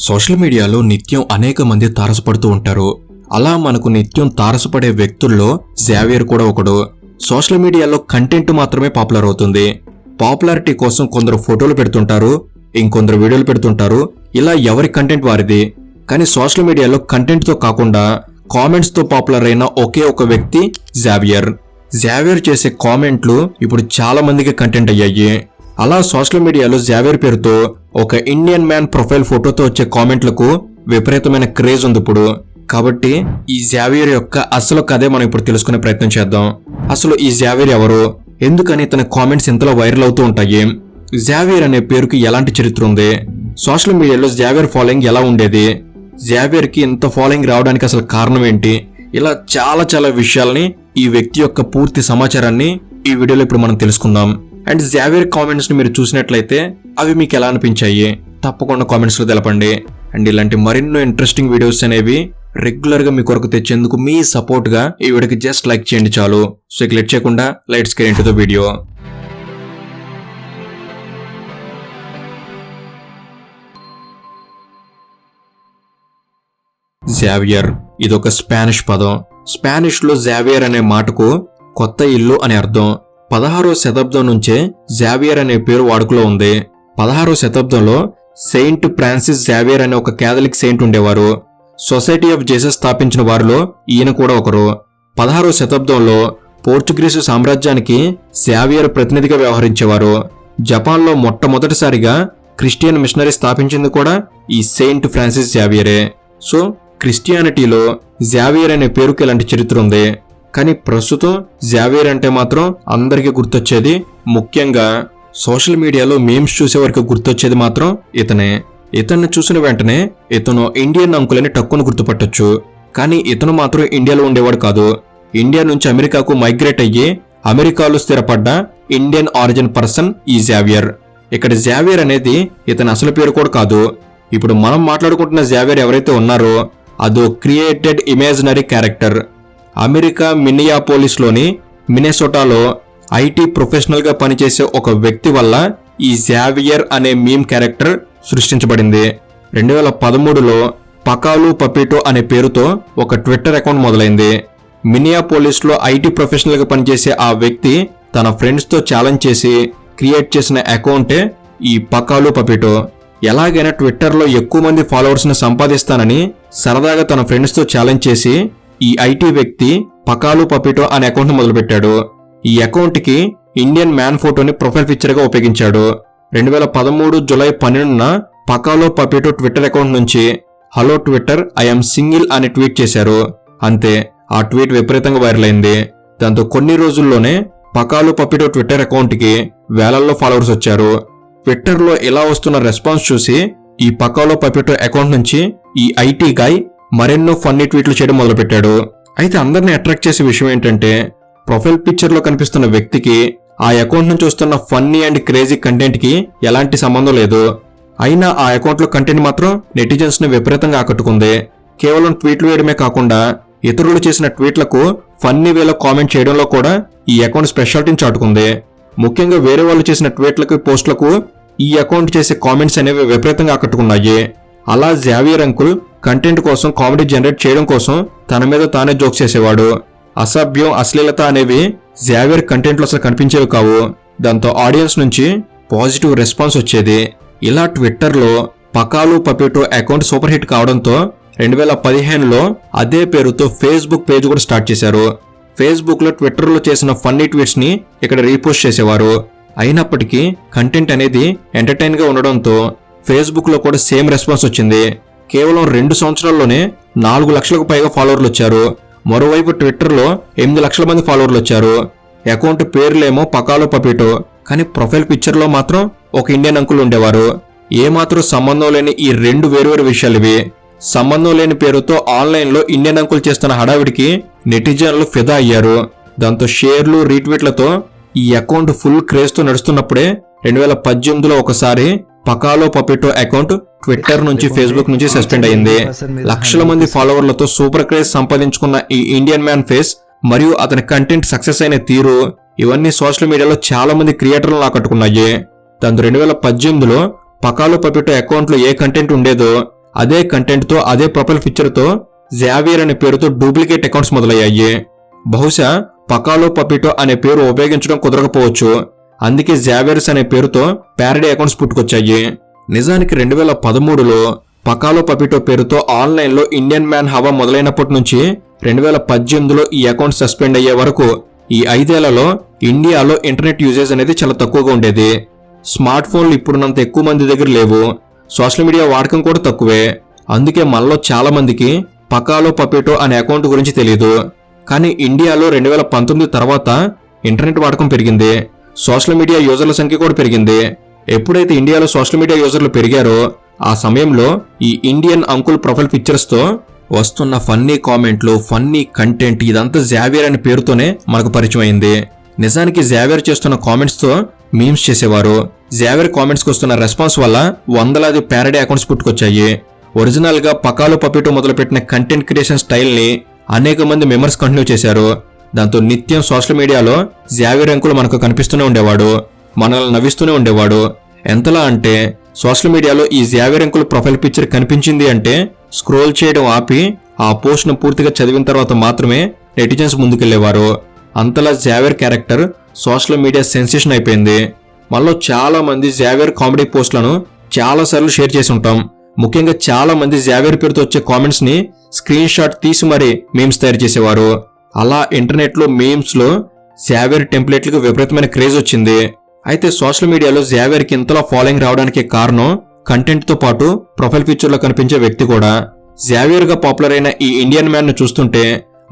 Social మీడియాలో నిత్యం అనేక మంది తారసపడుతూ ఉంటారు. అలా మనకు నిత్యం తారసపడే వ్యక్తుల్లో జావియర్ కూడా ఒకడు. సోషల్ మీడియాలో కంటెంట్ మాత్రమే పాపులర్ అవుతుంది. పాపులారిటీ కోసం కొందరు ఫోటోలు పెడుతుంటారు, ఇంకొందరు వీడియోలు పెడుతుంటారు. ఇలా ఎవరి కంటెంట్ వారిది. కానీ సోషల్ మీడియాలో కంటెంట్తో కాకుండా కామెంట్స్తో పాపులర్ అయిన ఒకే ఒక వ్యక్తి జావియర్. జావియర్ చేసే కామెంట్లు ఇప్పుడు చాలా మందికి కంటెంట్ అయ్యాయి. అలా సోషల్ మీడియాలో జావియర్ పేరుతో ఒక ఇండియన్ మ్యాన్ ప్రొఫైల్ ఫోటోతో వచ్చే కామెంట్లకు విపరీతమైన క్రేజ్ ఉంది ఇప్పుడు. కాబట్టి ఈ జావియర్ యొక్క అసలు కథే మనం ఇప్పుడు తెలుసుకునే ప్రయత్నం చేద్దాం. అసలు ఈ జావియర్ ఎవరు, ఎందుకని తన కామెంట్స్ ఇంతలో వైరల్ అవుతూ ఉంటాయి, జావియర్ అనే పేరుకి ఎలాంటి చరిత్ర ఉంది, సోషల్ మీడియాలో జావియర్ ఫాలోయింగ్ ఎలా ఉండేది, జావియర్ కి ఇంత ఫాలోయింగ్ రావడానికి అసలు కారణం ఏంటి, ఇలా చాలా విషయాల్ని, ఈ వ్యక్తి యొక్క పూర్తి సమాచారాన్ని ఈ వీడియోలో ఇప్పుడు మనం తెలుసుకుందాం. అండ్ జావియర్ కామెంట్స్ ని మీరు చూసినట్లయితే అవి మీకు ఎలా అనిపించాయి తప్పకుండా కామెంట్స్ లో తెలపండి. అండ్ ఇలాంటి మరెన్నో ఇంట్రెస్టింగ్ వీడియోస్ అనేవి రెగ్యులర్ గా మీ కొరకు తెచ్చేందుకు మీ సపోర్ట్ గా ఈ వీడియోకి జస్ట్ లైక్ చేయండి చాలు. సో ఇక లేట్ చేయకుండా let's get into the video. Xavier ఇదొక స్పానిష్ పదం. స్పానిష్ లో జావియర్ అనే మాటకు కొత్త ఇల్లు అని అర్థం. 16వ శతాబ్దం నుంచే జావియర్ అనే పేరు వాడుకలో ఉంది. 16వ శతాబ్దంలో సెయింట్ ఫ్రాన్సిస్ జావియర్ అనే ఒక క్యాథలిక్ సెయింట్ ఉండేవారు. సొసైటీ ఆఫ్ జీసస్ స్థాపించిన వారిలో ఈయన కూడా ఒకరు. 16వ శతాబ్దంలో పోర్చుగీసు సామ్రాజ్యానికి జావియర్ ప్రతినిధిగా వ్యవహరించేవారు. జపాన్లో మొట్టమొదటిసారిగా క్రిస్టియన్ మిషనరీ స్థాపించింది కూడా ఈ సెయింట్ ఫ్రాన్సిస్ జావియరే. సో క్రిస్టియానిటీలో జావియర్ అనే పేరుకి ఇలాంటి చరిత్ర ఉంది. కానీ ప్రస్తుతం జావియర్ అంటే మాత్రం అందరికీ గుర్తొచ్చేది, ముఖ్యంగా సోషల్ మీడియాలో మీమ్స్ చూసే వరకు గుర్తొచ్చేది మాత్రం ఇతనే. ఇతన్ని చూసిన వెంటనే ఇతను ఇండియన్ అంకుల్ అని టక్కును గుర్తుపట్టొచ్చు. కానీ ఇతను మాత్రం ఇండియాలో ఉండేవాడు కాదు. ఇండియా నుంచి అమెరికాకు మైగ్రేట్ అయ్యి అమెరికాలో స్థిరపడ్డ ఇండియన్ ఆరిజిన్ పర్సన్ ఈ జావియర్. ఇక్కడ జావియర్ అనేది ఇతని అసలు పేరు కూడా కాదు. ఇప్పుడు మనం మాట్లాడుకుంటున్న జావియర్ ఎవరైతే ఉన్నారో అదో క్రియేటెడ్ ఇమాజినరీ క్యారెక్టర్. అమెరికా మిన్నియాపోలిస్లోని మినెసోటాలో ఐటీ ప్రొఫెషనల్ గా పనిచేసే ఒక వ్యక్తి వల్ల ఈ జావియర్ అనే మీమ్ క్యారెక్టర్ సృష్టించబడింది. 2013లో పకాలు పపీటో అనే పేరుతో ఒక ట్విట్టర్ అకౌంట్ మొదలైంది. మిన్నియాపోలిస్ లో ఐటీ ప్రొఫెషనల్ గా పనిచేసే ఆ వ్యక్తి తన ఫ్రెండ్స్ తో ఛాలెంజ్ చేసి క్రియేట్ చేసిన అకౌంటే ఈ పకాలు పపీటో. ఎలాగైనా ట్విట్టర్లో ఎక్కువ మంది ఫాలోవర్స్ ని సంపాదిస్తానని సరదాగా తన ఫ్రెండ్స్ తో ఛాలెంజ్ చేసి ఈ ఐటీ వ్యక్తి పకాలు పపీటో అనే అకౌంట్ మొదలుపెట్టాడు. ఈ అకౌంట్ కి ఇండియన్ మ్యాన్ ఫోటోని ప్రొఫైల్ పిక్చర్ గా ఉపయోగించాడు. 2013 జూలై 12న పకాలో పపీటో ట్విట్టర్ అకౌంట్ నుంచి హలో ట్విట్టర్ ఐఎమ్ సింగిల్ అని ట్వీట్ చేశారు. అంతే, ఆ ట్వీట్ విపరీతంగా వైరల్ అయింది. దాంతో కొన్ని రోజుల్లోనే పకాలో పపీటో ట్విట్టర్ అకౌంట్ కి వేలల్లో ఫాలోవర్స్ వచ్చారు. ట్విట్టర్ లో ఇలా వస్తున్న రెస్పాన్స్ చూసి ఈ పకాలో పపీటో అకౌంట్ నుంచి ఈ ఐటీ గాయ్ మరెన్నో ఫన్నీ ట్వీట్లు చేయడం మొదలుపెట్టాడు. అయితే అందరిని అట్రాక్ట్ చేసే విషయం ఏంటంటే ప్రొఫైల్ పిక్చర్ లో కనిపిస్తున్న వ్యక్తికి ఆ అకౌంట్ నుంచి వస్తున్న ఫన్నీ అండ్ క్రేజీ కంటెంట్ కి ఎలాంటి సంబంధం లేదు. అయినా ఆ అకౌంట్ లో కంటెంట్ మాత్రం నెటిజన్స్ ని విపరీతంగా ఆకట్టుకుంది. కేవలం ట్వీట్లు వేయడమే కాకుండా ఇతరులు చేసిన ట్వీట్లకు ఫన్నీ వేలో కామెంట్ చేయడంలో కూడా ఈ అకౌంట్ స్పెషాలిటీని చాటుకుంది. ముఖ్యంగా వేరే వాళ్ళు చేసిన ట్వీట్లకు పోస్టులకు ఈ అకౌంట్ చేసే కామెంట్స్ అనేవి విపరీతంగా ఆకట్టుకున్నాయి. అలా జావియర్ అంకుల్ కంటెంట్ కోసం కామెడీ జనరేట్ చేయడం కోసం తన మీద తానే జోక్స్ చేసేవాడు. అసభ్యం, అశ్లీలత అనేవి జావియర్ కంటెంట్ లో అసలు కనిపించేవి కావు. దాంతో ఆడియన్స్ నుంచి పాజిటివ్ రెస్పాన్స్ వచ్చేది. ఇలా ట్విట్టర్ లో పకాలు పపీటో అకౌంట్ సూపర్ హిట్ కావడంతో 2015లో అదే పేరుతో ఫేస్బుక్ పేజ్ కూడా స్టార్ట్ చేశారు. ఫేస్బుక్ లో ట్విట్టర్ లో చేసిన ఫన్నీ ట్వీట్స్ ని ఇక్కడ రీపోస్ట్ చేసేవారు. అయినప్పటికీ కంటెంట్ అనేది ఎంటర్టైన్ గా ఉండడంతో ఫేస్బుక్ లో కూడా సేమ్ రెస్పాన్స్ వచ్చింది. కేవలం 2 సంవత్సరాల్లోనే 4 లక్షలకు పైగా ఫాలోవర్లు వచ్చారు. మరోవైపు ట్విట్టర్ లో 8 లక్షల మంది ఫాలోవర్లు వచ్చారు. అకౌంట్ పేర్లేమో పకాలో పపీటో, కానీ ప్రొఫైల్ పిక్చర్ లో మాత్రం ఒక ఇండియన్ అంకుల్ ఉండేవారు. ఏమాత్రం సంబంధం లేని ఈ 2 వేరువేరు విషయాలు ఇవి. సంబంధం లేని పేరుతో ఆన్లైన్ లో ఇండియన్ అంకుల్ చేస్తున్న హడావిడికి నెటిజన్లు ఫిదా అయ్యారు. దాంతో షేర్లు, రీట్వీట్లతో ఈ అకౌంట్ ఫుల్ క్రేజ్ తో నడుస్తున్నప్పుడే 2018లో ఒకసారి పకాలో పపీటో అకౌంట్ ట్విట్టర్ నుంచి ఫేస్బుక్ నుంచి సస్పెండ్ అయింది. లక్షల మంది ఫాలోవర్లతో సూపర్ క్రేజ్ సంపాదించుకున్న ఈ ఇండియన్ మ్యాన్ ఫేస్ మరియు అతని కంటెంట్ సక్సెస్ అయిన తీరు ఇవన్నీ సోషల్ మీడియాలో చాలా మంది క్రియేటర్లను ఆకట్టుకున్నాయి. దాంతో 2018లో పకాలో పపీటో అకౌంట్ లో ఏ కంటెంట్ ఉండేదో అదే కంటెంట్తో అదే ప్రొఫైల్ పిక్చర్తో జావియర్ అనే పేరుతో డూప్లికేట్ అకౌంట్స్ మొదలయ్యాయి. బహుశా పకాలో పపిటో అనే పేరు ఉపయోగించడం కుదరకపోవచ్చు. అందుకే జావియర్స్ అనే పేరుతో ప్యారడీ అకౌంట్స్ పుట్టుకొచ్చాయి. నిజానికి 2013లో పకాలో పపిటో పేరుతో ఆన్లైన్లో ఇండియన్ మ్యాన్ హవా మొదలైనప్పటి నుంచి 2018లో ఈ అకౌంట్ సస్పెండ్ అయ్యే వరకు ఈ 5 ఏళ్లలో ఇండియాలో ఇంటర్నెట్ యూజేజ్ అనేది చాలా తక్కువగా ఉండేది. స్మార్ట్ ఫోన్లు ఇప్పుడున్నంత ఎక్కువ మంది దగ్గర లేవు. సోషల్ మీడియా వాడకం కూడా తక్కువే. అందుకే మనలో చాలా మందికి పకాలో పపిటో అనే అకౌంట్ గురించి తెలియదు. కానీ ఇండియాలో 2019 తర్వాత ఇంటర్నెట్ వాడకం పెరిగింది. సోషల్ మీడియా యూజర్ల సంఖ్య కూడా పెరిగింది. ఎప్పుడైతే ఇండియాలో సోషల్ మీడియా యూజర్లు పెరిగారో ఆ సమయంలో ఈ ఇండియన్ అంకుల్ ప్రొఫైల్ పిక్చర్స్తో వస్తున్న ఫన్నీ కామెంట్లు, ఫన్నీ కంటెంట్ ఇదంతా జావియర్ అనే పేరుతోనే మనకు పరిచయం అయింది. నిజానికి జావియర్ చేస్తున్న కామెంట్స్తో మీమ్స్ చేసేవారు. జావియర్ కామెంట్స్కి వస్తున్న రెస్పాన్స్ వల్ల వందలాది ప్యారడీ అకౌంట్స్ పుట్టుకొచ్చాయి. ఒరిజినల్గా పకాలో పపిటో మొదలుపెట్టిన కంటెంట్ క్రియేషన్ స్టైల్ని అనేక మంది మెంబర్స్ కంటిన్యూ చేశారు. దాంతో నిత్యం సోషల్ మీడియాలో జావియర్ అంకుల్ మనకు కనిపిస్తూనే ఉండేవాడు. మనల్ని నవ్విస్తూనే ఉండేవాడు. ఎంతలా అంటే సోషల్ మీడియాలో ఈ జావియర్ అంకుల్ ప్రొఫైల్ పిక్చర్ కనిపించింది అంటే స్క్రోల్ చేయడం ఆపి ఆ పోస్ట్ను పూర్తిగా చదివిన తర్వాత మాత్రమే నెటిజన్స్ ముందుకెళ్లేవారు. అంతలా Xavier character social media sensation అయిపోయింది. మనలో చాలా మంది జావియర్ కామెడీ పోస్టులను చాలా సార్లు షేర్ చేసి ఉంటాం. ముఖ్యంగా చాలా మంది జావియర్ పేరుతో వచ్చే కామెంట్స్ ని స్క్రీన్ షాట్ తీసి మరీ మీమ్స్ తయారు చేసేవారు. అలా ఇంటర్నెట్ లో మీమ్స్ లో జావియర్ టెంప్లెట్లకు విపరీతమైన క్రేజ్ వచ్చింది. అయితే సోషల్ మీడియాలో జావియర్ కి ఇంతలా ఫాలోయింగ్ రావడానికి కారణం కంటెంట్ తో పాటు ప్రొఫైల్ పిక్చర్ లో కనిపించే వ్యక్తి కూడా. జావియర్ గా పాపులర్ అయిన ఈ ఇండియన్ మ్యాన్ ను చూస్తుంటే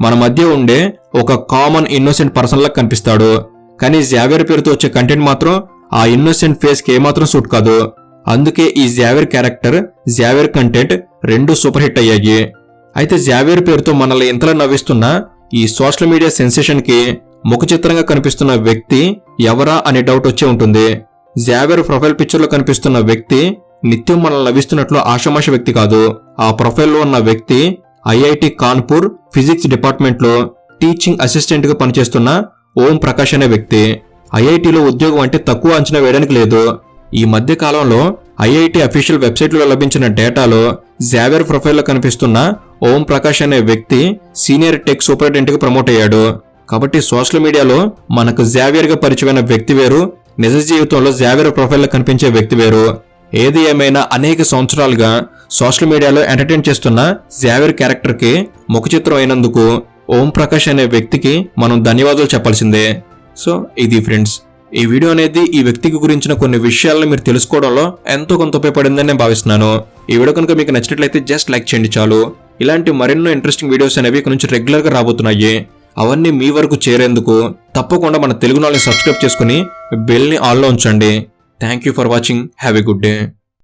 మన మధ్య ఉండే ఒక కామన్ ఇన్నోసెంట్ పర్సన్ లా కనిపిస్తాడు. కానీ జావియర్ పేరుతో వచ్చే కంటెంట్ మాత్రం ఆ ఇన్నోసెంట్ ఫేస్ కి ఏమాత్రం సూట్ కాదు. అందుకే ఈ జావియర్ క్యారెక్టర్, జావియర్ కంటెంట్ రెండు సూపర్ హిట్ అయ్యాయి. అయితే జావియర్ పేరుతో మనల్ని ఇంతలా నవ్విస్తున్న ఈ సోషల్ మీడియా సెన్సేషన్ కి ముఖ చిత్రంగా కనిపిస్తున్న వ్యక్తి ఎవరా అనే డౌట్ వచ్చే ఉంటుంది. జావియర్ ప్రొఫైల్ పిక్చర్ లో కనిపిస్తున్న వ్యక్తి నిత్యం మనల్ని నవ్విస్తున్నట్లు ఆషామాష వ్యక్తి కాదు. ఆ ప్రొఫైల్లో ఉన్న వ్యక్తి ఐఐటి కాన్పూర్ ఫిజిక్స్ డిపార్ట్మెంట్ లో టీచింగ్ అసిస్టెంట్ గా పనిచేస్తున్న ఓం ప్రకాష్ అనే వ్యక్తి. ఐఐటిలో ఉద్యోగం అంటే తక్కువ అంచనా వేయడానికి లేదు. ఈ మధ్య కాలంలో ఐఐటి అఫీషియల్ వెబ్సైట్ లో లభించిన డేటాలో జావియర్ ప్రొఫైల్లో కనిపిస్తున్న ఓం ప్రకాష్ అనే వ్యక్తి సీనియర్ టెక్ సూపరింటెండెంట్ గా ప్రమోట్ అయ్యాడు. కాబట్టి సోషల్ మీడియాలో మనకు జావియర్ గా పరిచయమైన వ్యక్తి వేరు, నిజ జీవితంలో జావియర్ ప్రొఫైల్లో కనిపించే వ్యక్తి వేరు. ఏది ఏమైనా అనేక సంవత్సరాలుగా సోషల్ మీడియాలో ఎంటర్టైన్ చేస్తున్న జావియర్ క్యారెక్టర్ కి ముఖ చిత్రం అయినందుకు ఓం ప్రకాష్ అనే వ్యక్తికి మనం ధన్యవాదాలు చెప్పాల్సిందే. సో ఇది ఫ్రెండ్స్, ఈ వీడియో అనేది ఈ వ్యక్తికి గురించిన కొన్ని విషయాలను మీరు తెలుసుకోవడంలో ఎంతో కొంత ఉపయోగపడిందని నేను భావిస్తున్నాను. ఈ వీడియో కనుక మీకు నచ్చినట్లయితే జస్ట్ లైక్ చేయండి చాలు. ఇలాంటి మరెన్నో ఇంట్రెస్టింగ్ వీడియోస్ అనేవి ఇక్కడ నుంచి రెగ్యులర్ గా రాబోతున్నాయి. అవన్నీ మీ వరకు చేరేందుకు తప్పకుండా మన తెలుగు నాలెడ్జ్ సబ్స్క్రైబ్ చేసుకుని బెల్ ని ఆన్ లో ఉంచండి. Thank you for watching. Have a good day.